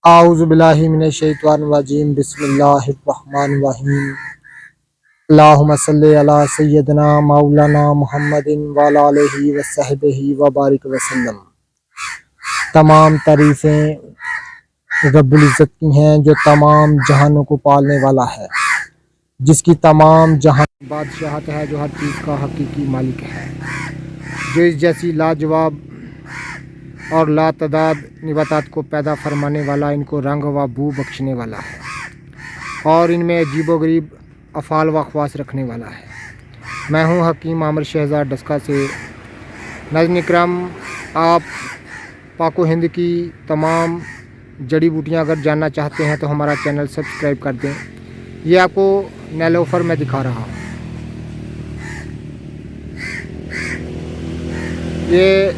اعوذ باللہ من الشیطان الرجیم بسم اللہ الرحمن الرحیم اللہم صلی علی سیدنا مولانا محمد وعلی آلہ وصحبہ وبارک وسلم۔ تمام تعریفیں رب العزت کی ہیں جو تمام جہانوں کو پالنے والا ہے، جس کی تمام جہان بادشاہت ہے، جو ہر چیز کا حقیقی مالک ہے، جو اس جیسی لاجواب اور لا تعداد نباتات کو پیدا فرمانے والا، ان کو رنگ و بو بخشنے والا ہے، اور ان میں عجیب و غریب افعال و خواص رکھنے والا ہے۔ میں ہوں حکیم عامر شہزاد ڈسکا سے۔ ناظرین اکرام، آپ پاک و ہند کی تمام جڑی بوٹیاں اگر جاننا چاہتے ہیں تو ہمارا چینل سبسکرائب کر دیں۔ یہ آپ کو نیلوفر میں دکھا رہا ہوں۔ یہ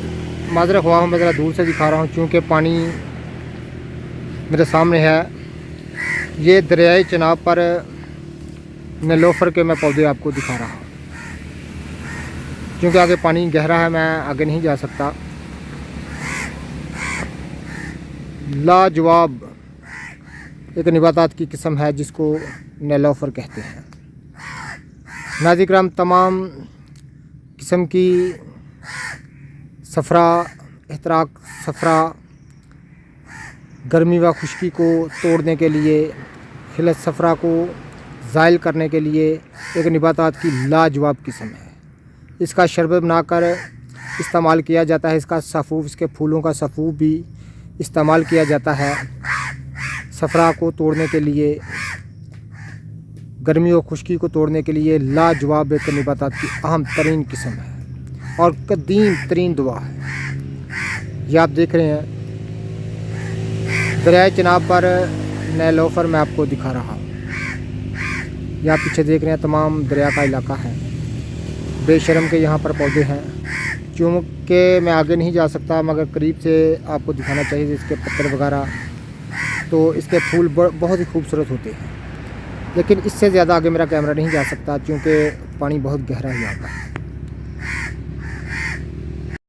معذرت خواہ ہوں، میں ذرا دور سے دکھا رہا ہوں چونکہ پانی میرے سامنے ہے۔ یہ دریائے چناب پر نیلوفر کے میں پودے آپ کو دکھا رہا ہوں، کیونکہ آگے پانی گہرا ہے، میں آگے نہیں جا سکتا۔ لاجواب ایک نباتات کی قسم ہے جس کو نیلوفر کہتے ہیں۔ ناظرین اکرام، تمام قسم کی صفرا، احتراق صفرا، گرمی و خشکی کو توڑنے کے لیے، خلط صفرا کو زائل کرنے کے لیے ایک نباتات کی لاجواب قسم ہے۔ اس کا شربت بنا کر استعمال کیا جاتا ہے، اس کا سفوف، اس کے پھولوں کا سفوف بھی استعمال کیا جاتا ہے صفرا کو توڑنے کے لیے، گرمی و خشکی کو توڑنے کے لیے۔ لاجواب ایک نباتات کی اہم ترین قسم ہے اور قدیم ترین دوا ہے۔ یہ آپ دیکھ رہے ہیں دریائے چناب پر نیلوفر میں آپ کو دکھا رہا ہوں۔ یہ آپ پیچھے دیکھ رہے ہیں تمام دریا کا علاقہ ہے۔ بے شرم کے یہاں پر پودے ہیں، چونکہ میں آگے نہیں جا سکتا مگر قریب سے آپ کو دکھانا چاہیے۔ اس کے پتر وغیرہ تو اس کے پھول بہت ہی خوبصورت ہوتے ہیں، لیکن اس سے زیادہ آگے میرا کیمرہ نہیں جا سکتا چونکہ پانی بہت گہرا ہی آتا ہے۔